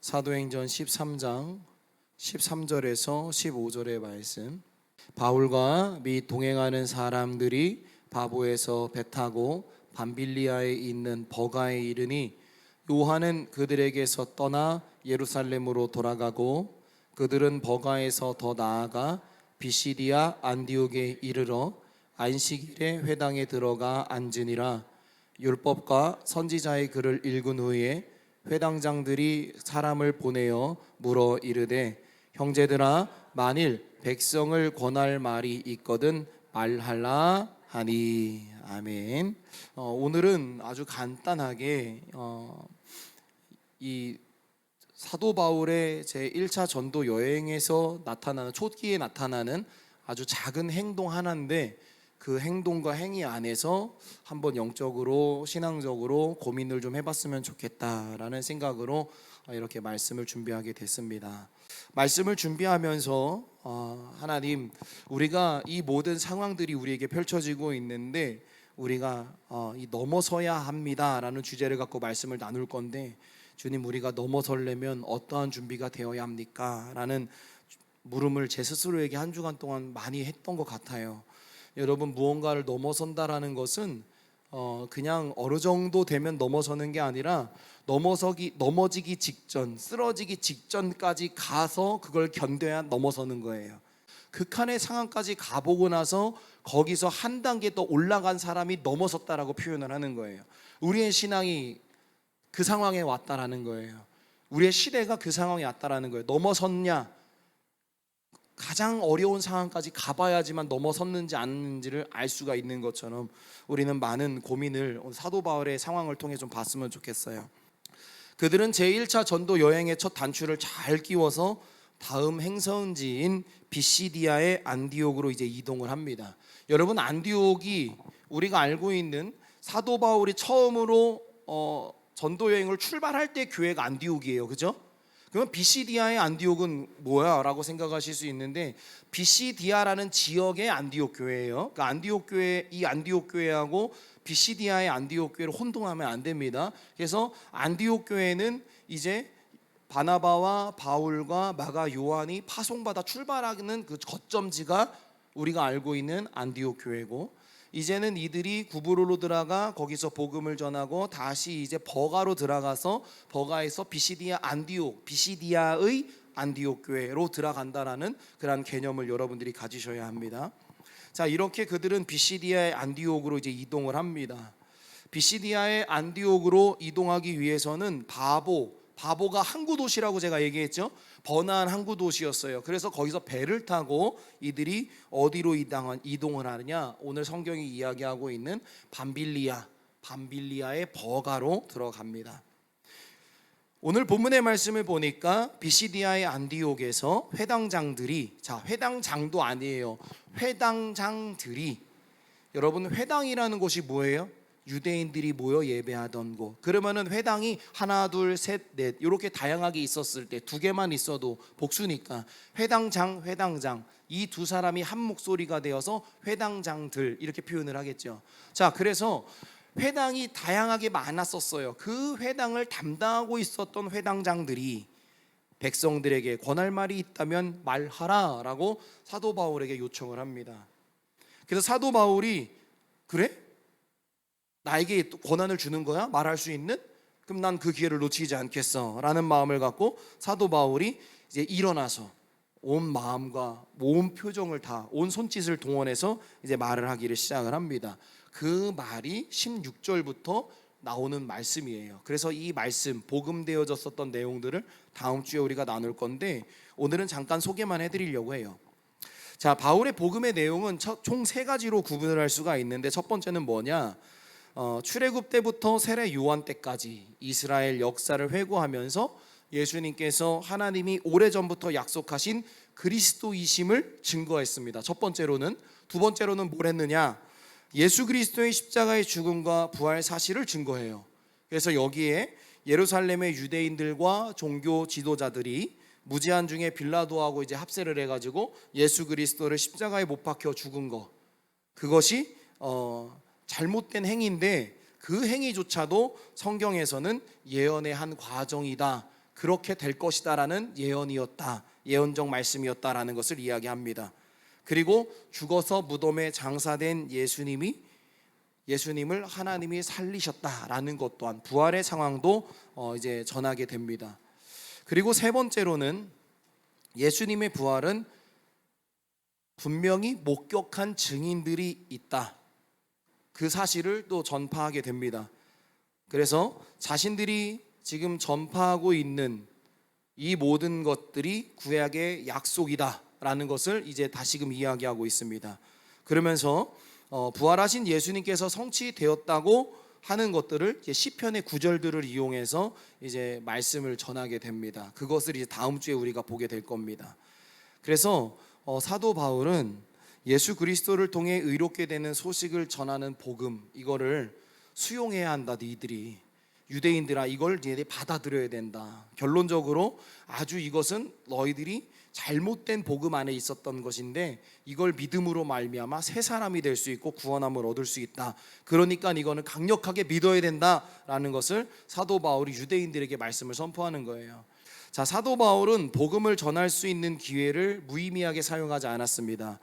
사도행전 13장 13절에서 15절의 말씀. 바울과 및 동행하는 사람들이 바보에서 배 타고 밤빌리아에 있는 버가에 이르니 요한은 그들에게서 떠나 예루살렘으로 돌아가고 그들은 버가에서 더 나아가 비시디아 안디옥에 이르러 안식일에 회당에 들어가 앉으니라. 율법과 선지자의 글을 읽은 후에 회당장들이 사람을 보내어 물어 이르되 형제들아 만일 백성을 권할 말이 있거든 말할라 하니. 아멘. 오늘은 아주 간단하게 이 사도 바울의 제1차 전도 여행에서 나타나는 초기에 나타나는 아주 작은 행동 하나인데 그 행동과 행위 안에서 한번 영적으로 신앙적으로 고민을 좀 해봤으면 좋겠다라는 생각으로 이렇게 말씀을 준비하게 됐습니다. 말씀을 준비하면서 하나님, 우리가 이 모든 상황들이 우리에게 펼쳐지고 있는데 우리가 넘어서야 합니다라는 주제를 갖고 말씀을 나눌 건데, 주님, 우리가 넘어서려면 어떠한 준비가 되어야 합니까? 라는 물음을 제 스스로에게 한 주간 동안 많이 했던 것 같아요. 여러분, 무언가를 넘어선다라는 것은 그냥 어느 정도 되면 넘어서는 게 아니라 넘어지기 직전, 쓰러지기 직전까지 가서 그걸 견뎌야 넘어서는 거예요. 극한의 상황까지 가보고 나서 거기서 한 단계 더 올라간 사람이 넘어섰다라고 표현을 하는 거예요. 우리의 신앙이 그 상황에 왔다라는 거예요. 우리의 시대가 그 상황에 왔다라는 거예요. 넘어섰냐? 가장 어려운 상황까지 가봐야지만 넘어섰는지 아닌지를 알 수가 있는 것처럼 우리는 많은 고민을 사도 바울의 상황을 통해 좀 봤으면 좋겠어요. 그들은 제1차 전도 여행의 첫 단추를 잘 끼워서 다음 행선지인 비시디아의 안디옥으로 이제 이동을 합니다. 여러분, 안디옥이 우리가 알고 있는 사도 바울이 처음으로 전도 여행을 출발할 때 교회가 안디옥이에요. 그죠? 그러면 비시디아의 안디옥은 뭐야? 라고 생각하실 수 있는데, 비시디아라는 지역의 안디옥 교회예요. 그러니까 안디옥 교회, 이 안디옥 교회하고 비시디아의 안디옥 교회를 혼동하면 안 됩니다. 그래서 안디옥 교회는 이제 바나바와 바울과 마가 요한이 파송받아 출발하는 그 거점지가 우리가 알고 있는 안디옥 교회고, 이제는 이들이 구브로로 들어가 거기서 복음을 전하고 다시 이제 버가로 들어가서 버가에서 비시디아 안디옥, 비시디아의 안디옥 교회로 들어간다라는 그런 개념을 여러분들이 가지셔야 합니다. 자, 이렇게 그들은 비시디아의 안디옥으로 이제 이동을 합니다. 비시디아의 안디옥으로 이동하기 위해서는 바보가 항구 도시라고 제가 얘기했죠. 번화한 항구 도시였어요. 그래서 거기서 배를 타고 이들이 어디로 이동을 하느냐? 오늘 성경이 이야기하고 있는 밤빌리아의 버가로 들어갑니다. 오늘 본문의 말씀을 보니까 비시디아의 안디옥에서 회당장들이, 자, 회당장도 아니에요. 회당장들이, 여러분, 회당이라는 곳이 뭐예요? 유대인들이 모여 예배하던 곳. 그러면은 회당이 하나, 둘, 셋, 넷 이렇게 다양하게 있었을 때 두 개만 있어도 복수니까 회당장 이 두 사람이 한 목소리가 되어서 회당장들 이렇게 표현을 하겠죠. 자, 그래서 회당이 다양하게 많았었어요. 그 회당을 담당하고 있었던 회당장들이 백성들에게 권할 말이 있다면 말하라라고 사도 바울에게 요청을 합니다. 그래서 사도 바울이, 그래? 나에게 권한을 주는 거야? 말할 수 있는? 그럼 난 그 기회를 놓치지 않겠어 라는 마음을 갖고 사도 바울이 이제 일어나서 온 마음과 온 표정을 다, 온 손짓을 동원해서 이제 말을 하기를 시작을 합니다. 그 말이 16절부터 나오는 말씀이에요. 그래서 이 말씀, 복음되어졌었던 내용들을 다음 주에 우리가 나눌 건데 오늘은 잠깐 소개만 해드리려고 해요. 자, 바울의 복음의 내용은 총 세 가지로 구분을 할 수가 있는데, 첫 번째는 뭐냐? 출애굽 때부터 세례 요한 때까지 이스라엘 역사를 회고하면서 예수님께서 하나님이 오래전부터 약속하신 그리스도이심을 증거했습니다. 첫 번째로는. 두 번째로는 뭘 했느냐? 예수 그리스도의 십자가의 죽음과 부활 사실을 증거해요. 그래서 여기에 예루살렘의 유대인들과 종교 지도자들이 무제한 중에 빌라도하고 이제 합세를 해가지고 예수 그리스도를 십자가에 못 박혀 죽은 거, 그것이 잘못된 행위인데 그 행위조차도 성경에서는 예언의 한 과정이다, 그렇게 될 것이다라는 예언이었다, 예언적 말씀이었다라는 것을 이야기합니다. 그리고 죽어서 무덤에 장사된 예수님을 하나님이 살리셨다라는 것 또한 부활의 상황도 이제 전하게 됩니다. 그리고 세 번째로는 예수님의 부활은 분명히 목격한 증인들이 있다, 그 사실을 또 전파하게 됩니다. 그래서 자신들이 지금 전파하고 있는 이 모든 것들이 구약의 약속이다라는 것을 이제 다시금 이야기하고 있습니다. 그러면서 부활하신 예수님께서 성취되었다고 하는 것들을 이제 시편의 구절들을 이용해서 이제 말씀을 전하게 됩니다. 그것을 이제 다음 주에 우리가 보게 될 겁니다. 그래서 사도 바울은 예수 그리스도를 통해 의롭게 되는 소식을 전하는 복음, 이거를 수용해야 한다. 너희들이 유대인들아, 이걸 너희들이 받아들여야 된다. 결론적으로 아주 이것은 너희들이 잘못된 복음 안에 있었던 것인데 이걸 믿음으로 말미암아 새 사람이 될 수 있고 구원함을 얻을 수 있다. 그러니까 이거는 강력하게 믿어야 된다라는 것을 사도 바울이 유대인들에게 말씀을 선포하는 거예요. 자, 사도 바울은 복음을 전할 수 있는 기회를 무의미하게 사용하지 않았습니다.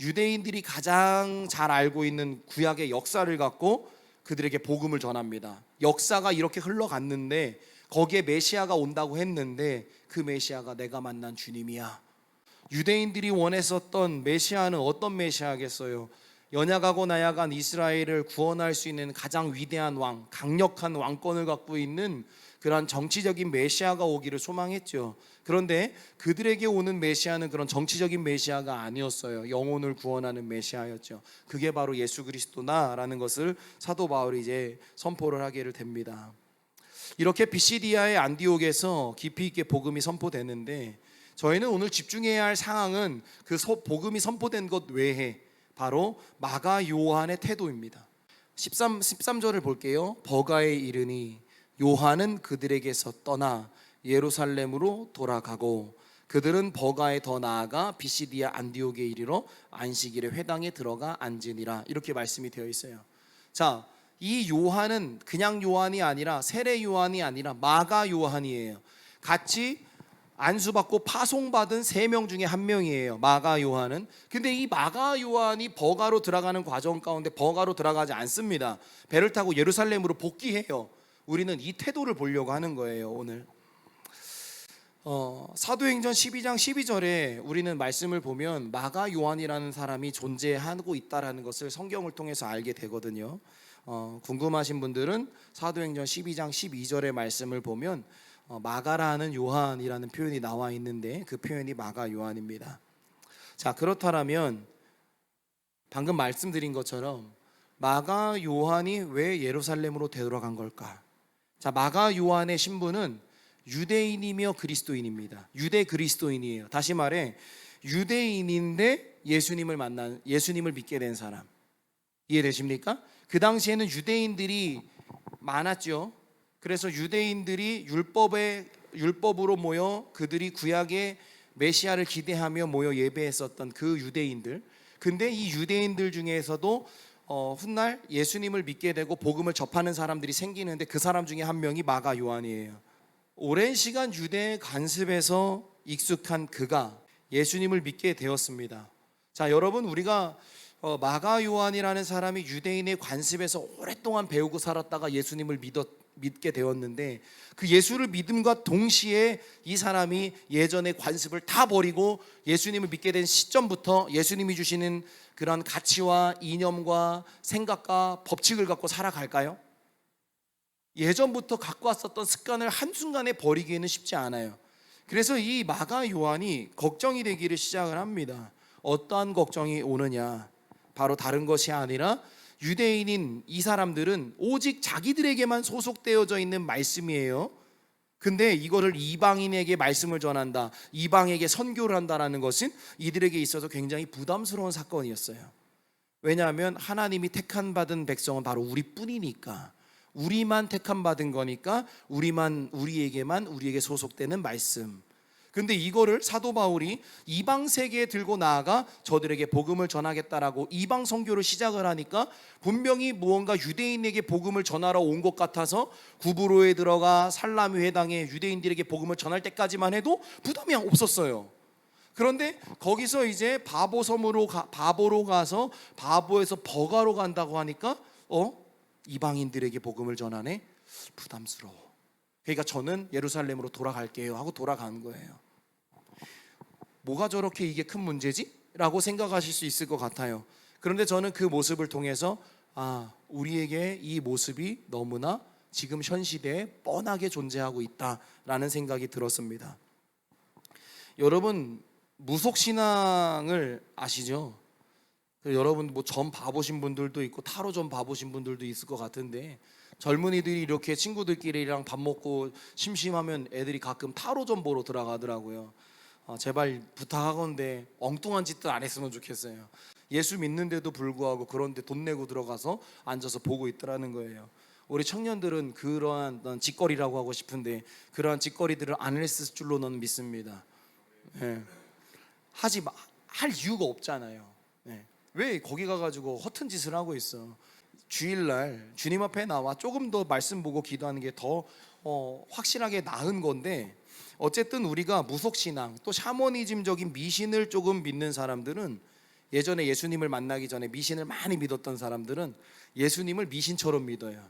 유대인들이 가장 잘 알고 있는 구약의 역사를 갖고 그들에게 복음을 전합니다. 역사가 이렇게 흘러갔는데 거기에 메시아가 온다고 했는데 그 메시아가 내가 만난 주님이야. 유대인들이 원했었던 메시아는 어떤 메시아겠어요? 연약하고 나약한 이스라엘을 구원할 수 있는 가장 위대한 왕, 강력한 왕권을 갖고 있는 그런 정치적인 메시아가 오기를 소망했죠. 그런데 그들에게 오는 메시아는 그런 정치적인 메시아가 아니었어요. 영혼을 구원하는 메시아였죠. 그게 바로 예수 그리스도나라는 것을 사도 바울이 이제 선포를 하게 됩니다. 이렇게 비시디아의 안디옥에서 깊이 있게 복음이 선포되는데 저희는 오늘 집중해야 할 상황은 그 복음이 선포된 것 외에 바로 마가 요한의 태도입니다. 13절을 볼게요. 버가에 이르니 요한은 그들에게서 떠나 예루살렘으로 돌아가고 그들은 버가에 더 나아가 비시디아 안디옥에 이르러 안식일에 회당에 들어가 앉으니라. 이렇게 말씀이 되어 있어요. 자, 이 요한은 그냥 요한이 아니라 세례 요한이 아니라 마가 요한이에요. 같이 안수받고 파송받은 3명 중에 1명이에요. 마가 요한은. 근데 이 마가 요한이 버가로 들어가는 과정 가운데 버가로 들어가지 않습니다. 배를 타고 예루살렘으로 복귀해요. 우리는 이 태도를 보려고 하는 거예요, 오늘. 사도행전 12장 12절에 우리는 말씀을 보면 마가 요한이라는 사람이 존재하고 있다라는 것을 성경을 통해서 알게 되거든요. 궁금하신 분들은 사도행전 12장 12절의 말씀을 보면 마가라는 요한이라는 표현이 나와 있는데 그 표현이 마가 요한입니다. 자, 그렇다면 방금 말씀드린 것처럼 마가 요한이 왜 예루살렘으로 되돌아간 걸까? 자, 마가 요한의 신분은 유대인이며 그리스도인입니다. 유대 그리스도인이에요. 다시 말해 유대인인데 예수님을 믿게 된 사람. 이해되십니까? 그 당시에는 유대인들이 많았죠. 그래서 유대인들이 율법으로 모여 그들이 구약의 메시아를 기대하며 모여 예배했었던 그 유대인들. 근데 이 유대인들 중에서도 훗날 예수님을 믿게 되고 복음을 접하는 사람들이 생기는데 그 사람 중에 한 명이 마가 요한이에요. 오랜 시간 유대의 관습에서 익숙한 그가 예수님을 믿게 되었습니다. 자, 여러분, 우리가 마가 요한이라는 사람이 유대인의 관습에서 오랫동안 배우고 살았다가 예수님을 믿게 되었는데 그 예수를 믿음과 동시에 이 사람이 예전의 관습을 다 버리고 예수님을 믿게 된 시점부터 예수님이 주시는 그런 가치와 이념과 생각과 법칙을 갖고 살아갈까요? 예전부터 갖고 왔었던 습관을 한순간에 버리기에는 쉽지 않아요. 그래서 이 마가 요한이 걱정이 되기를 시작을 합니다. 어떠한 걱정이 오느냐? 바로 다른 것이 아니라 유대인인 이 사람들은 오직 자기들에게만 소속되어져 있는 말씀이에요. 근데 이거를 이방인에게 말씀을 전한다, 이방에게 선교를 한다라는 것은 이들에게 있어서 굉장히 부담스러운 사건이었어요. 왜냐하면 하나님이 택한 받은 백성은 바로 우리뿐이니까, 우리만 택한 받은 거니까 우리에게 소속되는 말씀. 근데 이거를 사도 바울이 이방 세계에 들고 나아가 저들에게 복음을 전하겠다라고 이방 선교를 시작을 하니까 분명히 무언가 유대인에게 복음을 전하러 온 것 같아서 구브로에 들어가 살라미 회당에 유대인들에게 복음을 전할 때까지만 해도 부담이 없었어요. 그런데 거기서 이제 바보로 가서 바보에서 버가로 간다고 하니까 이방인들에게 복음을 전하네? 부담스러워. 그러니까 저는 예루살렘으로 돌아갈게요 하고 돌아간 거예요. 뭐가 저렇게 이게 큰 문제지? 라고 생각하실 수 있을 것 같아요. 그런데 저는 그 모습을 통해서 우리에게 이 모습이 너무나 지금 현 시대에 뻔하게 존재하고 있다라는 생각이 들었습니다. 여러분 무속신앙을 아시죠? 여러분 뭐 점 봐보신 분들도 있고 타로 점 봐보신 분들도 있을 것 같은데 젊은이들이 이렇게 친구들끼리랑 밥 먹고 심심하면 애들이 가끔 타로 점 보러 들어가더라고요. 제발 부탁하건대 엉뚱한 짓들 안 했으면 좋겠어요. 예수 믿는데도 불구하고 그런데 돈 내고 들어가서 앉아서 보고 있더라는 거예요. 우리 청년들은 그러한 짓거리라고 하고 싶은데 그러한 짓거리들을 안 했을 줄로는 믿습니다. 네. 할 이유가 없잖아요. 네. 왜 거기 가가지고 허튼 짓을 하고 있어? 주일날 주님 앞에 나와 조금 더 말씀 보고 기도하는 게 더 확실하게 나은 건데, 어쨌든 우리가 무속신앙 또 샤머니즘적인 미신을 조금 믿는 사람들은, 예전에 예수님을 만나기 전에 미신을 많이 믿었던 사람들은 예수님을 미신처럼 믿어요.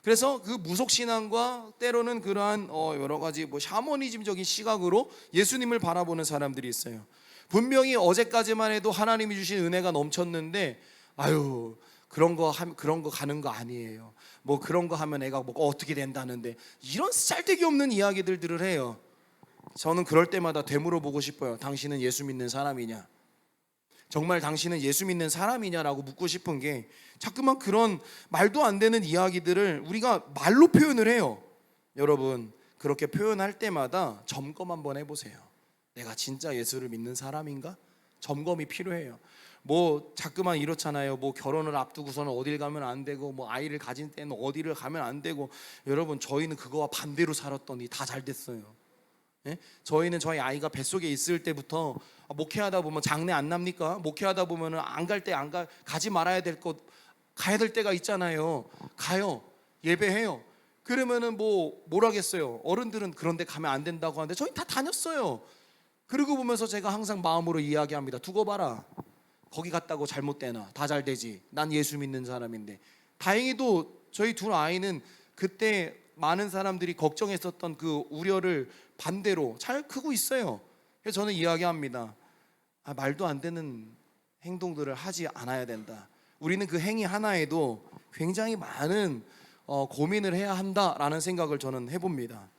그래서 그 무속신앙과 때로는 그러한 여러 가지 샤머니즘적인 시각으로 예수님을 바라보는 사람들이 있어요. 분명히 어제까지만 해도 하나님이 주신 은혜가 넘쳤는데 그런 거 가는 거 아니에요. 그런 거 하면 애가 어떻게 된다는데, 이런 쌀데기 없는 이야기들을 해요. 저는 그럴 때마다 되물어보고 싶어요. 당신은 예수 믿는 사람이냐? 정말 당신은 예수 믿는 사람이냐라고 묻고 싶은 게, 자꾸만 그런 말도 안 되는 이야기들을 우리가 말로 표현을 해요. 여러분 그렇게 표현할 때마다 점검 한번 해보세요. 내가 진짜 예수를 믿는 사람인가? 점검이 필요해요. 자꾸만 이렇잖아요. 결혼을 앞두고서는 어딜 가면 안 되고, 아이를 가진 때는 어디를 가면 안 되고. 여러분 저희는 그거와 반대로 살았더니 다 잘 됐어요. 예? 저희는 저희 아이가 뱃속에 있을 때부터 목회하다 보면 장례 안 납니까? 목회하다 보면 가지 말아야 될 곳 가야 될 때가 있잖아요. 가요. 예배해요. 그러면은 뭐라겠어요. 어른들은 그런 데 가면 안 된다고 하는데 저희 다 다녔어요. 그러고 보면서 제가 항상 마음으로 이야기합니다. 두고 봐라. 거기 갔다고 잘못되나? 다 잘 되지. 난 예수 믿는 사람인데. 다행히도 저희 둘 아이는 그때 많은 사람들이 걱정했었던 그 우려를 반대로 잘 크고 있어요. 그래서 저는 이야기합니다. 말도 안 되는 행동들을 하지 않아야 된다. 우리는 그 행위 하나에도 굉장히 많은 고민을 해야 한다라는 생각을 저는 해봅니다.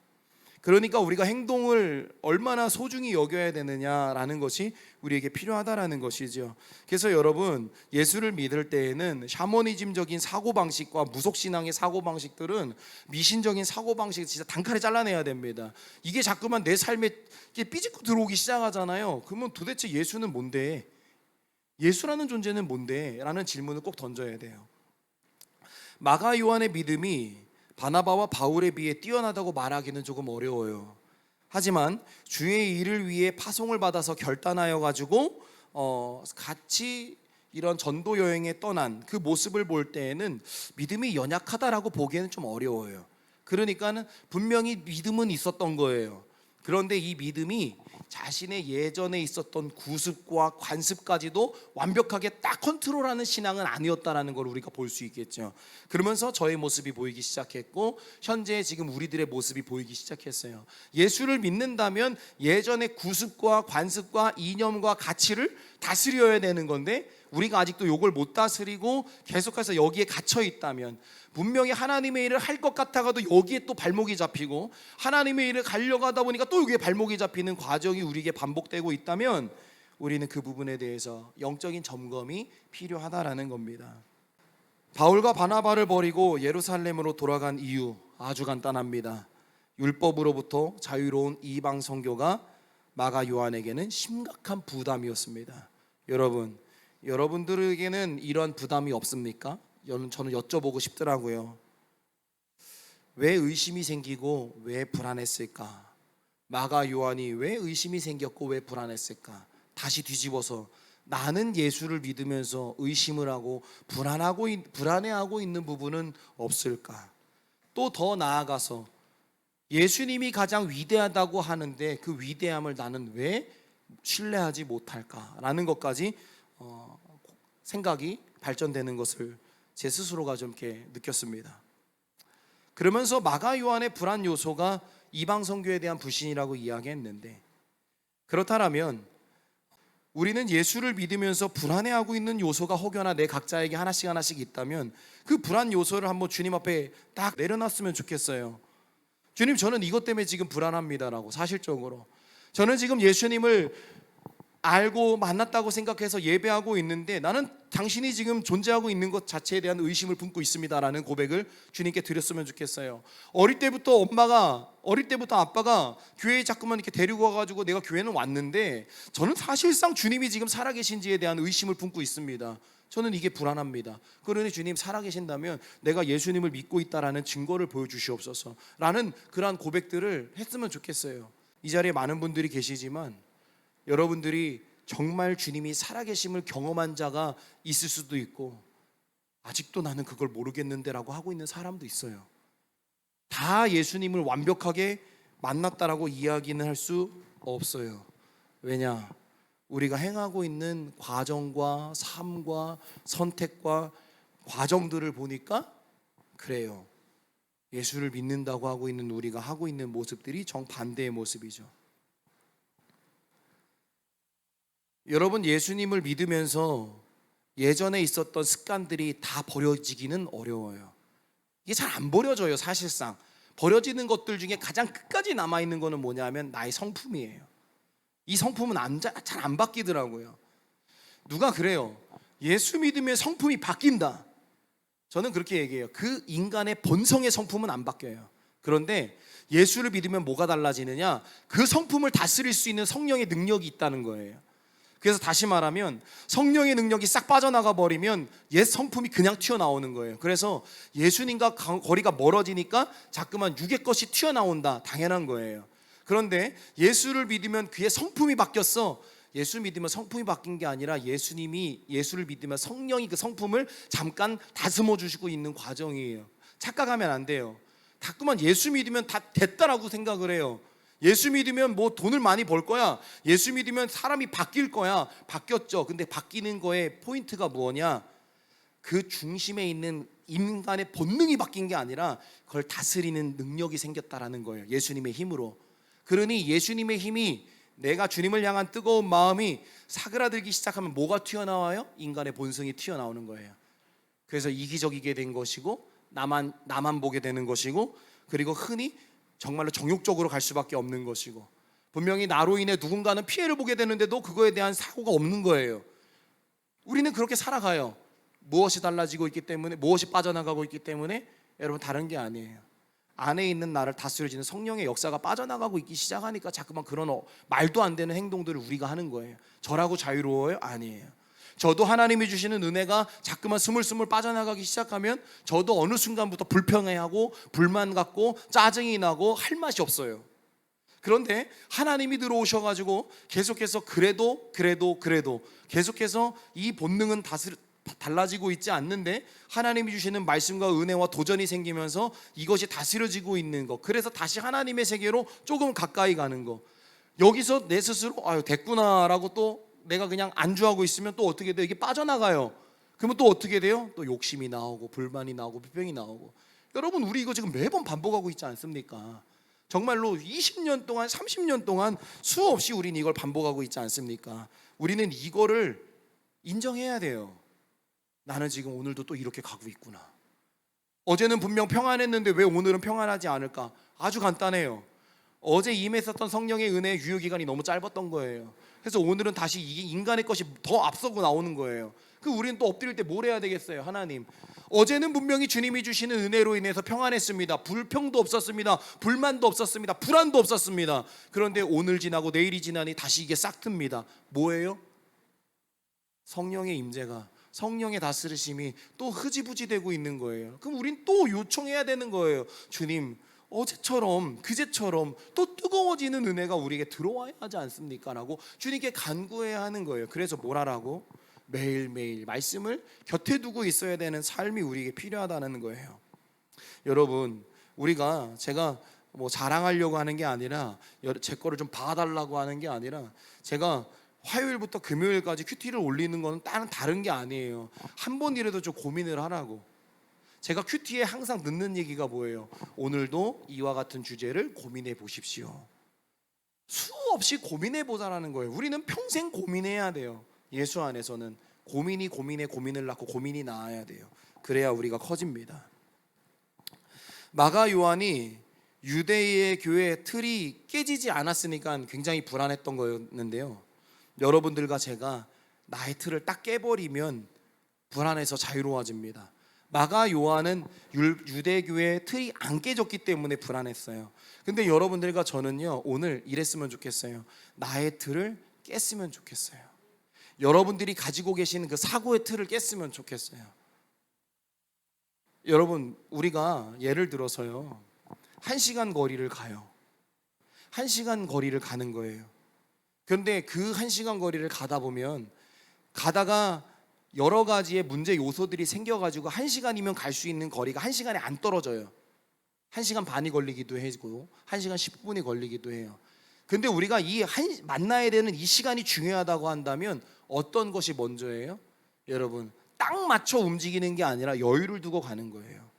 그러니까 우리가 행동을 얼마나 소중히 여겨야 되느냐라는 것이 우리에게 필요하다라는 것이죠. 그래서 여러분 예수를 믿을 때에는 샤머니즘적인 사고방식과 무속신앙의 사고방식들은 미신적인 사고방식을 진짜 단칼에 잘라내야 됩니다. 이게 자꾸만 내 삶에 삐집고 들어오기 시작하잖아요. 그러면 도대체 예수는 뭔데? 예수라는 존재는 뭔데? 라는 질문을 꼭 던져야 돼요. 마가 요한의 믿음이 바나바와 바울에 비해 뛰어나다고 말하기는 조금 어려워요. 하지만 주의 일을 위해 파송을 받아서 결단하여 가지고 같이 이런 전도 여행에 떠난 그 모습을 볼 때에는 믿음이 연약하다라고 보기에는 좀 어려워요. 그러니까는 분명히 믿음은 있었던 거예요. 그런데 이 믿음이 자신의 예전에 있었던 구습과 관습까지도 완벽하게 딱 컨트롤하는 신앙은 아니었다라는 걸 우리가 볼 수 있겠죠. 그러면서 저의 모습이 보이기 시작했고, 현재 지금 우리들의 모습이 보이기 시작했어요. 예수를 믿는다면 예전의 구습과 관습과 이념과 가치를 다스려야 되는 건데, 우리가 아직도 이걸 못 다스리고 계속해서 여기에 갇혀 있다면, 분명히 하나님의 일을 할 것 같아가도 여기에 또 발목이 잡히고, 하나님의 일을 가려고 하다 보니까 또 여기에 발목이 잡히는 과정이 우리에게 반복되고 있다면, 우리는 그 부분에 대해서 영적인 점검이 필요하다라는 겁니다. 바울과 바나바를 버리고 예루살렘으로 돌아간 이유 아주 간단합니다. 율법으로부터 자유로운 이방 선교가 마가 요한에게는 심각한 부담이었습니다. 여러분들에게는 이런 부담이 없습니까? 저는 여쭤보고 싶더라고요. 왜 의심이 생기고 왜 불안했을까? 마가 요한이 왜 의심이 생겼고 왜 불안했을까? 다시 뒤집어서 나는 예수를 믿으면서 의심을 하고 불안해하고 있는 부분은 없을까? 또 더 나아가서 예수님이 가장 위대하다고 하는데 그 위대함을 나는 왜 신뢰하지 못할까라는 것까지 생각이 발전되는 것을 제 스스로가 좀 이렇게 느꼈습니다. 그러면서 마가 요한의 불안 요소가 이방 선교에 대한 불신이라고 이야기했는데, 그렇다면 우리는 예수를 믿으면서 불안해하고 있는 요소가 혹여나 내 각자에게 하나씩 있다면 그 불안 요소를 한번 주님 앞에 딱 내려놨으면 좋겠어요. 주님, 저는 이것 때문에 지금 불안합니다라고. 사실적으로 저는 지금 예수님을 알고 만났다고 생각해서 예배하고 있는데 나는 당신이 지금 존재하고 있는 것 자체에 대한 의심을 품고 있습니다라는 고백을 주님께 드렸으면 좋겠어요. 어릴 때부터 아빠가 교회에 자꾸만 이렇게 데리고 와가지고 내가 교회는 왔는데 저는 사실상 주님이 지금 살아계신지에 대한 의심을 품고 있습니다. 저는 이게 불안합니다. 그러니 주님, 살아계신다면 내가 예수님을 믿고 있다라는 증거를 보여주시옵소서 라는 그러한 고백들을 했으면 좋겠어요. 이 자리에 많은 분들이 계시지만 여러분들이 정말 주님이 살아계심을 경험한 자가 있을 수도 있고, 아직도 나는 그걸 모르겠는데 라고 하고 있는 사람도 있어요. 다 예수님을 완벽하게 만났다라고 이야기는 할 수 없어요. 왜냐? 우리가 행하고 있는 과정과 삶과 선택과 과정들을 보니까 그래요. 예수를 믿는다고 하고 있는 우리가 하고 있는 모습들이 정반대의 모습이죠. 여러분, 예수님을 믿으면서 예전에 있었던 습관들이 다 버려지기는 어려워요. 이게 잘 안 버려져요. 사실상 버려지는 것들 중에 가장 끝까지 남아있는 거는 뭐냐면 나의 성품이에요. 이 성품은 잘 안 바뀌더라고요. 누가 그래요, 예수 믿으면 성품이 바뀐다. 저는 그렇게 얘기해요. 그 인간의 본성의 성품은 안 바뀌어요. 그런데 예수를 믿으면 뭐가 달라지느냐? 그 성품을 다스릴 수 있는 성령의 능력이 있다는 거예요. 그래서 다시 말하면 성령의 능력이 싹 빠져나가 버리면 옛 성품이 그냥 튀어나오는 거예요. 그래서 예수님과 거리가 멀어지니까 자꾸만 육의 것이 튀어나온다. 당연한 거예요. 그런데 예수를 믿으면 그의 성품이 바뀌었어. 예수 믿으면 성품이 바뀐 게 아니라 예수를 믿으면 성령이 그 성품을 잠깐 다스려 주시고 있는 과정이에요. 착각하면 안 돼요. 자꾸만 예수 믿으면 다 됐다라고 생각을 해요. 예수 믿으면 뭐 돈을 많이 벌 거야, 예수 믿으면 사람이 바뀔 거야. 바뀌었죠. 근데 바뀌는 거에 포인트가 뭐냐? 그 중심에 있는 인간의 본능이 바뀐 게 아니라 그걸 다스리는 능력이 생겼다라는 거예요. 예수님의 힘으로. 그러니 예수님의 힘이, 내가 주님을 향한 뜨거운 마음이 사그라들기 시작하면 뭐가 튀어나와요? 인간의 본성이 튀어나오는 거예요. 그래서 이기적이게 된 것이고, 나만 보게 되는 것이고, 그리고 흔히 정말로 정욕적으로 갈 수밖에 없는 것이고, 분명히 나로 인해 누군가는 피해를 보게 되는데도 그거에 대한 사고가 없는 거예요. 우리는 그렇게 살아가요. 무엇이 달라지고 있기 때문에, 무엇이 빠져나가고 있기 때문에. 여러분, 다른 게 아니에요. 안에 있는 나를 다스려지는 성령의 역사가 빠져나가고 있기 시작하니까 자꾸만 그런 말도 안 되는 행동들을 우리가 하는 거예요. 저라고 자유로워요? 아니에요. 저도 하나님이 주시는 은혜가 자꾸만 스물스물 빠져나가기 시작하면 저도 어느 순간부터 불평해하고 불만 갖고 짜증이 나고 할 맛이 없어요. 그런데 하나님이 들어오셔가지고 계속해서 그래도 계속해서 이 본능은 달라지고 있지 않는데 하나님이 주시는 말씀과 은혜와 도전이 생기면서 이것이 다스려지고 있는 것, 그래서 다시 하나님의 세계로 조금 가까이 가는 것. 여기서 내 스스로 아유 됐구나라고 또 내가 그냥 안주하고 있으면 또 어떻게 돼요? 이게 빠져나가요. 그러면 또 어떻게 돼요? 또 욕심이 나오고 불만이 나오고 비평이 나오고. 여러분, 우리 이거 지금 매번 반복하고 있지 않습니까? 정말로 20년 동안 30년 동안 수없이 우리는 이걸 반복하고 있지 않습니까? 우리는 이거를 인정해야 돼요. 나는 지금 오늘도 또 이렇게 가고 있구나. 어제는 분명 평안했는데 왜 오늘은 평안하지 않을까? 아주 간단해요. 어제 임했었던 성령의 은혜의 유효기간이 너무 짧았던 거예요. 그래서 오늘은 다시 이게 인간의 것이 더 앞서고 나오는 거예요. 우리는 또 엎드릴 때 뭘 해야 되겠어요? 하나님, 어제는 분명히 주님이 주시는 은혜로 인해서 평안했습니다. 불평도 없었습니다. 불만도 없었습니다. 불안도 없었습니다. 그런데 오늘 지나고 내일이 지나니 다시 이게 싹 틉니다. 뭐예요? 성령의 임재가, 성령의 다스리심이 또 흐지부지 되고 있는 거예요. 그럼 우린 또 요청해야 되는 거예요. 주님, 어제처럼 그제처럼 또 뜨거워지는 은혜가 우리에게 들어와야 하지 않습니까? 라고 주님께 간구해야 하는 거예요. 그래서 뭘 하라고? 매일매일 말씀을 곁에 두고 있어야 되는 삶이 우리에게 필요하다는 거예요. 여러분, 제가 뭐 자랑하려고 하는 게 아니라 제 거를 좀 봐달라고 하는 게 아니라 제가 화요일부터 금요일까지 큐티를 올리는 거는 다른 게 아니에요. 한 번이라도 좀 고민을 하라고. 제가 큐티에 항상 듣는 얘기가 뭐예요? 오늘도 이와 같은 주제를 고민해 보십시오. 수없이 고민해 보자라는 거예요. 우리는 평생 고민해야 돼요. 예수 안에서는 고민이 고민에 고민을 낳고 고민이 나아야 돼요. 그래야 우리가 커집니다. 마가 요한이 유대의 교회 틀이 깨지지 않았으니까 굉장히 불안했던 거였는데요. 여러분들과 제가 나의 틀을 딱 깨버리면 불안해서 자유로워집니다. 마가 요한은 유대교회의 틀이 안 깨졌기 때문에 불안했어요. 근데 여러분들과 저는요, 오늘 이랬으면 좋겠어요. 나의 틀을 깼으면 좋겠어요. 여러분들이 가지고 계신 그 사고의 틀을 깼으면 좋겠어요. 여러분, 우리가 예를 들어서요, 1시간 거리를 가요. 1시간 거리를 가는 거예요. 그런데 그 1시간 거리를 가다 보면 가다가 여러 가지의 문제 요소들이 생겨가지고 1시간이면 갈 수 있는 거리가 1시간에 안 떨어져요. 1시간 반이 걸리기도 하고 1시간 10분이 걸리기도 해요. 근데 우리가 만나야 되는 이 시간이 중요하다고 한다면 어떤 것이 먼저예요? 여러분, 딱 맞춰 움직이는 게 아니라 여유를 두고 가는 거예요.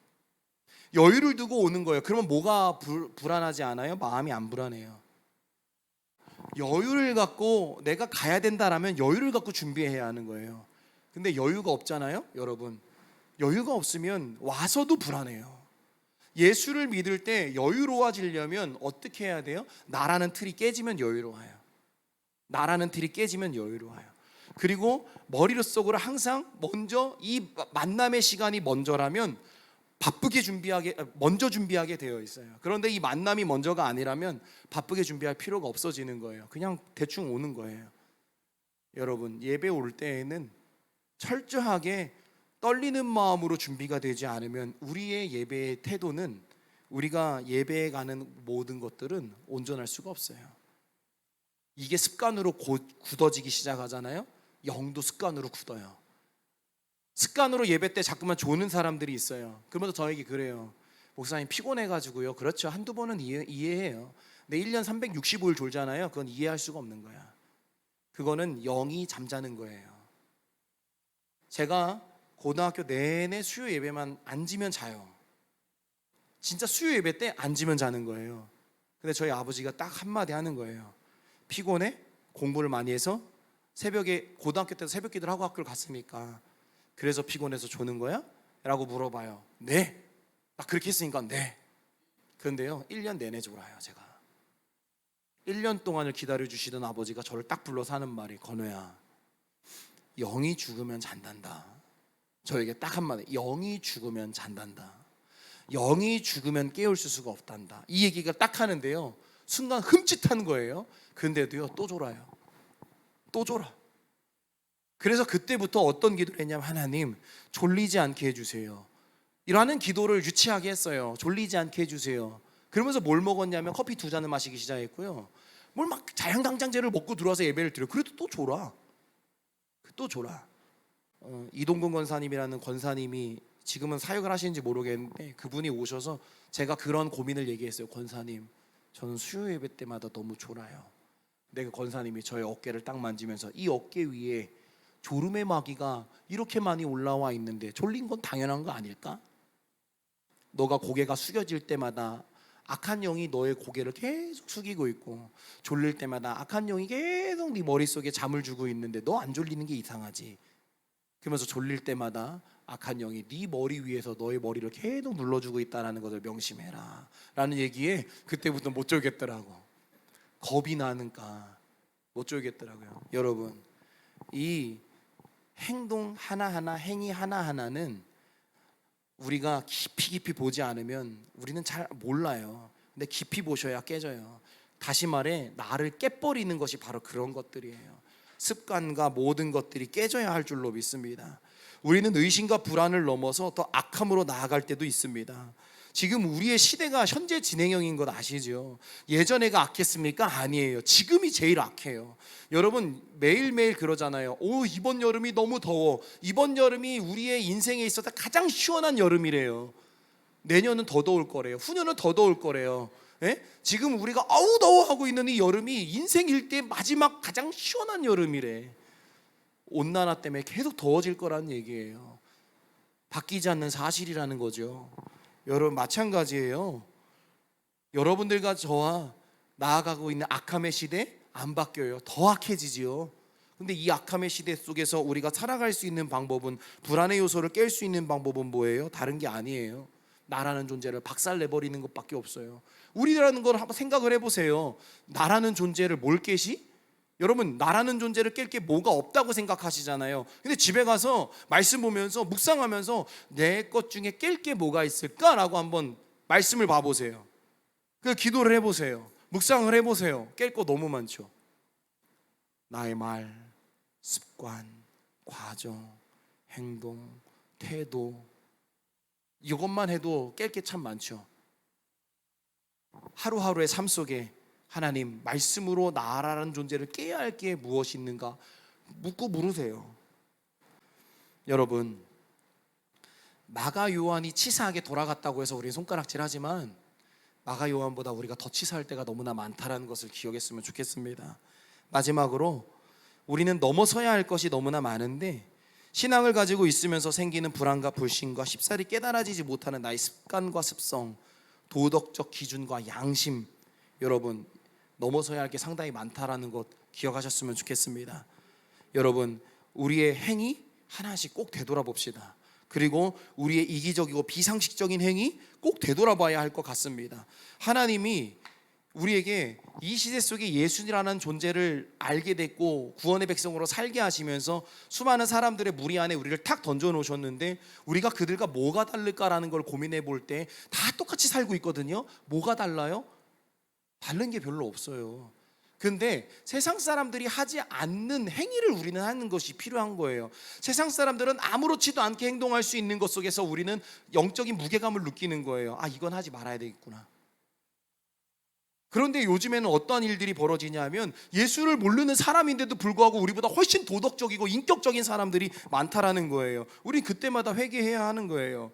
여유를 두고 오는 거예요. 그러면 뭐가 불안하지 않아요? 마음이 안 불안해요. 여유를 갖고 내가 가야 된다라면 여유를 갖고 준비해야 하는 거예요. 근데 여유가 없잖아요, 여러분. 여유가 없으면 와서도 불안해요. 예수를 믿을 때 여유로워지려면 어떻게 해야 돼요? 나라는 틀이 깨지면 여유로워요. 나라는 틀이 깨지면 여유로워요. 그리고 머릿속으로 항상 먼저 이 만남의 시간이 먼저라면 먼저 준비하게 되어 있어요. 그런데 이 만남이 먼저가 아니라면 바쁘게 준비할 필요가 없어지는 거예요. 그냥 대충 오는 거예요. 여러분, 예배 올 때에는 철저하게 떨리는 마음으로 준비가 되지 않으면 우리의 예배의 태도는, 우리가 예배에 가는 모든 것들은 온전할 수가 없어요. 이게 습관으로 굳어지기 시작하잖아요. 영도 습관으로 굳어요. 습관으로 예배 때 자꾸만 조는 사람들이 있어요. 그러면서 저에게 그래요. 목사님 피곤해가지고요. 그렇죠, 한두 번은 이해해요. 근데 1년 365일 졸잖아요. 그건 이해할 수가 없는 거야. 그거는 영이 잠자는 거예요. 제가 고등학교 내내 수요 예배만 앉으면 자요. 진짜 수요 예배 때 앉으면 자는 거예요. 근데 저희 아버지가 딱 한마디 하는 거예요. 피곤해? 공부를 많이 해서? 새벽에, 고등학교 때도 새벽 기도를 하고 학교를 갔으니까 그래서 피곤해서 조는 거야? 라고 물어봐요. 네. 나 그렇게 했으니까 네. 그런데요, 1년 내내 졸아요. 제가 1년 동안을 기다려주시던 아버지가 저를 딱 불러서 하는 말이, 건우야, 영이 죽으면 잔단다. 저에게 딱 한마디, 영이 죽으면 잔단다. 영이 죽으면 깨울 수가 없단다. 이 얘기가 딱 하는데요, 순간 흠칫한 거예요. 근데도요, 또 졸아요. 또 졸아. 그래서 그때부터 어떤 기도를 했냐면, 하나님, 졸리지 않게 해주세요. 이라는 기도를 유치하게 했어요. 졸리지 않게 해주세요. 그러면서 뭘 먹었냐면 커피 2잔을 마시기 시작했고요. 뭘 막 자양강장제를 먹고 들어와서 예배를 드려요. 그래도 또 졸아. 또 졸아. 이동근 권사님이라는 권사님이 지금은 사역을 하시는지 모르겠는데, 그분이 오셔서 제가 그런 고민을 얘기했어요. 권사님, 저는 수요 예배 때마다 너무 졸아요. 근데 그 권사님이 저의 어깨를 딱 만지면서, 이 어깨 위에 졸음의 마귀가 이렇게 많이 올라와 있는데 졸린 건 당연한 거 아닐까? 너가 고개가 숙여질 때마다 악한 영이 너의 고개를 계속 숙이고 있고, 졸릴 때마다 악한 영이 계속 네 머릿속에 잠을 주고 있는데 너 안 졸리는 게 이상하지. 그러면서 졸릴 때마다 악한 영이 네 머리 위에서 너의 머리를 계속 눌러주고 있다는 것을 명심해라 라는 얘기에 그때부터 못 졸겠더라고. 겁이 나니까 못 졸겠더라고요. 여러분, 이 행동 하나하나, 행위 하나하나는 우리가 깊이 보지 않으면 우리는 잘 몰라요. 근데 깊이 보셔야 깨져요. 다시 말해, 나를 깨버리는 것이 바로 그런 것들이에요. 습관과 모든 것들이 깨져야 할 줄로 믿습니다. 우리는 의심과 불안을 넘어서 더 악함으로 나아갈 때도 있습니다. 지금 우리의 시대가 현재 진행형인 것 아시죠? 예전에가 악했습니까? 아니에요. 지금이 제일 악해요. 여러분 매일매일 그러잖아요. 오, 이번 여름이 너무 더워. 이번 여름이 우리의 인생에 있어서 가장 시원한 여름이래요. 내년은 더 더울 거래요. 후년은 더 더울 거래요. 예? 지금 우리가 아우 더워 하고 있는 이 여름이 인생 일대 마지막 가장 시원한 여름이래. 온난화 때문에 계속 더워질 거라는 얘기예요. 바뀌지 않는 사실이라는 거죠. 여러분 마찬가지예요. 여러분들과 저와 나아가고 있는 악함의 시대 안 바뀌어요. 더 악해지지요. 근데 이 악함의 시대 속에서 우리가 살아갈 수 있는 방법은, 불안의 요소를 깰 수 있는 방법은 뭐예요? 다른 게 아니에요. 나라는 존재를 박살내버리는 것밖에 없어요. 우리라는 걸 한번 생각을 해보세요. 나라는 존재를 뭘 깨시? 여러분 나라는 존재를 깰 게 뭐가 없다고 생각하시잖아요. 근데 집에 가서 말씀 보면서 묵상하면서 내 것 중에 깰 게 뭐가 있을까라고 한번 말씀을 봐보세요. 그 기도를 해보세요. 묵상을 해보세요. 깰 거 너무 많죠. 나의 말, 습관, 과정, 행동, 태도, 이것만 해도 깰 게 참 많죠. 하루하루의 삶 속에 하나님 말씀으로 나라는 존재를 깨야 할 게 무엇이 있는가 묻고 물으세요. 여러분 마가 요한이 치사하게 돌아갔다고 해서 우리 손가락질하지만 마가 요한보다 우리가 더 치사할 때가 너무나 많다라는 것을 기억했으면 좋겠습니다. 마지막으로 우리는 넘어서야 할 것이 너무나 많은데 신앙을 가지고 있으면서 생기는 불안과 불신과 쉽사리 깨달아지지 못하는 나의 습관과 습성, 도덕적 기준과 양심, 여러분 넘어서야 할 게 상당히 많다라는 것 기억하셨으면 좋겠습니다. 여러분 우리의 행위 하나씩 꼭 되돌아봅시다. 그리고 우리의 이기적이고 비상식적인 행위 꼭 되돌아봐야 할 것 같습니다. 하나님이 우리에게 이 시대 속에 예수라는 존재를 알게 됐고 구원의 백성으로 살게 하시면서 수많은 사람들의 무리 안에 우리를 탁 던져 놓으셨는데 우리가 그들과 뭐가 다를까라는 걸 고민해 볼 때 다 똑같이 살고 있거든요. 뭐가 달라요? 다른 게 별로 없어요. 근데 세상 사람들이 하지 않는 행위를 우리는 하는 것이 필요한 거예요. 세상 사람들은 아무렇지도 않게 행동할 수 있는 것 속에서 우리는 영적인 무게감을 느끼는 거예요. 아, 이건 하지 말아야 되겠구나. 그런데 요즘에는 어떠한 일들이 벌어지냐면 예수를 모르는 사람인데도 불구하고 우리보다 훨씬 도덕적이고 인격적인 사람들이 많다라는 거예요. 우리 그때마다 회개해야 하는 거예요.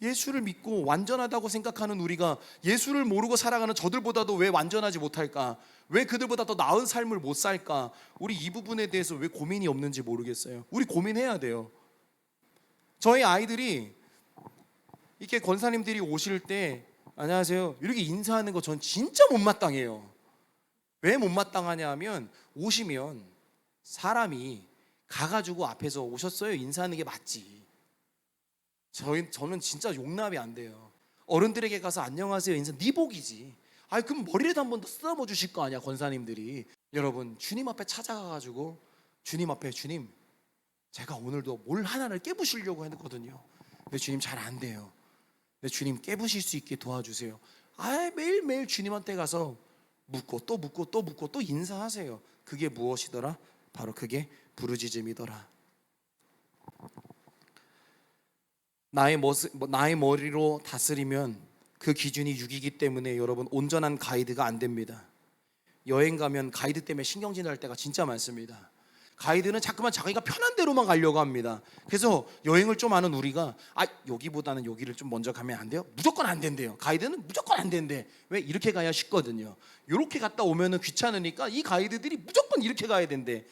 예수를 믿고 완전하다고 생각하는 우리가 예수를 모르고 살아가는 저들보다도 왜 완전하지 못할까? 왜 그들보다 더 나은 삶을 못 살까? 우리 이 부분에 대해서 왜 고민이 없는지 모르겠어요. 우리 고민해야 돼요. 저희 아이들이 이렇게 권사님들이 오실 때 안녕하세요 이렇게 인사하는 거 전 진짜 못마땅해요. 왜 못마땅하냐 하면 오시면 사람이 가가지고 앞에서 오셨어요 인사하는 게 맞지. 저는 진짜 용납이 안 돼요. 어른들에게 가서 안녕하세요 인사 네 복이지. 아니 그럼 머리라도 한 번 더 쓰다듬어 주실 거 아니야 권사님들이. 여러분 주님 앞에 찾아가가지고 주님 앞에 주님 제가 오늘도 뭘 하나를 깨부시려고 했거든요. 근데 주님 잘 안 돼요. 근데 주님 깨부실 수 있게 도와주세요. 아 매일매일 주님한테 가서 묻고 또 묻고 또 묻고 또 인사하세요. 그게 무엇이더라? 바로 그게 부르짖음이더라. 나의 머리로 다스리면 그 기준이 6이기 때문에 여러분 온전한 가이드가 안 됩니다. 여행 가면 가이드 때문에 신경질 날 때가 진짜 많습니다. 가이드는 자꾸만 자기가 편한 대로만 가려고 합니다. 그래서 여행을 좀 아는 우리가 여기보다는 여기를 좀 먼저 가면 안 돼요? 무조건 안 된대요. 가이드는 무조건 안 된대. 왜? 이렇게 가야 쉽거든요. 이렇게 갔다 오면은 귀찮으니까 이 가이드들이 무조건 이렇게 가야 된대.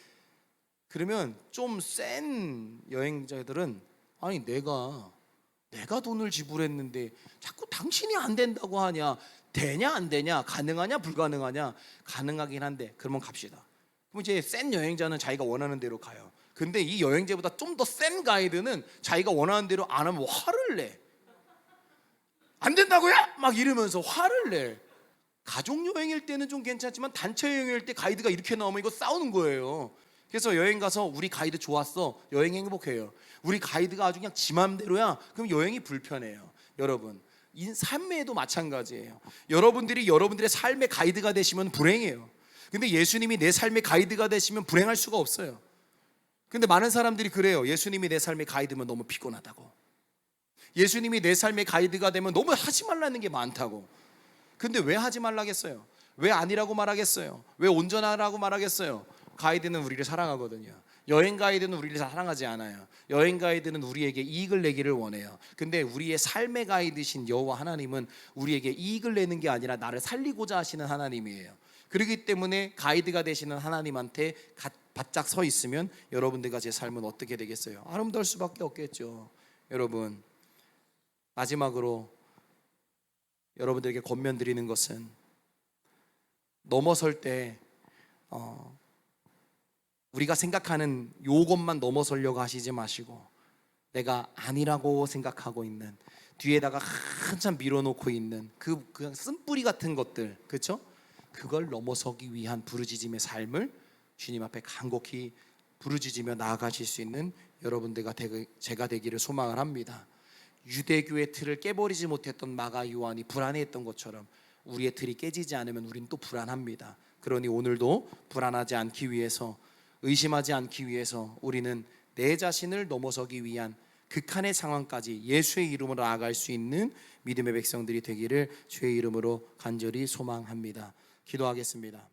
그러면 좀 센 여행자들은 아니 내가 돈을 지불했는데 자꾸 당신이 안 된다고 하냐. 되냐 안 되냐, 가능하냐 불가능하냐. 가능하긴 한데 그러면 갑시다. 그럼 이제 센 여행자는 자기가 원하는 대로 가요. 근데 이 여행자보다 좀 더 센 가이드는 자기가 원하는 대로 안 하면 화를 내. 안 된다고요? 막 이러면서 화를 내. 가족 여행일 때는 좀 괜찮지만 단체 여행일 때 가이드가 이렇게 나오면 이거 싸우는 거예요. 그래서 여행 가서 우리 가이드 좋았어. 여행 행복해요. 우리 가이드가 아주 그냥 지 맘대로야. 그럼 여행이 불편해요. 여러분 삶에도 마찬가지예요. 여러분들이 여러분들의 삶의 가이드가 되시면 불행해요. 근데 예수님이 내 삶의 가이드가 되시면 불행할 수가 없어요. 근데 많은 사람들이 그래요. 예수님이 내 삶의 가이드면 너무 피곤하다고. 예수님이 내 삶의 가이드가 되면 너무 하지 말라는 게 많다고. 근데 왜 하지 말라겠어요? 왜 아니라고 말하겠어요? 왜 온전하라고 말하겠어요? 가이드는 우리를 사랑하거든요. 여행 가이드는 우리를 사랑하지 않아요. 여행 가이드는 우리에게 이익을 내기를 원해요. 근데 우리의 삶의 가이드신 여호와 하나님은 우리에게 이익을 내는 게 아니라 나를 살리고자 하시는 하나님이에요. 그렇기 때문에 가이드가 되시는 하나님한테 바짝 서 있으면 여러분들과 제 삶은 어떻게 되겠어요? 아름다울 수밖에 없겠죠. 여러분, 마지막으로 여러분들에게 권면드리는 것은 넘어설 때 우리가 생각하는 요것만 넘어서려고 하시지 마시고, 내가 아니라고 생각하고 있는, 뒤에다가 한참 밀어놓고 있는 그냥 쓴뿌리 같은 것들, 그렇죠? 그걸 넘어서기 위한 부르짖음의 삶을 주님 앞에 간곡히 부르짖으며 나아가실 수 있는 여러분들과 제가 되기를 소망을 합니다. 유대교의 틀을 깨버리지 못했던 마가 요한이 불안해했던 것처럼 우리의 틀이 깨지지 않으면 우리는 또 불안합니다. 그러니 오늘도 불안하지 않기 위해서, 의심하지 않기 위해서 우리는 내 자신을 넘어서기 위한 극한의 상황까지 예수의 이름으로 나아갈 수 있는 믿음의 백성들이 되기를 주의 이름으로 간절히 소망합니다. 기도하겠습니다.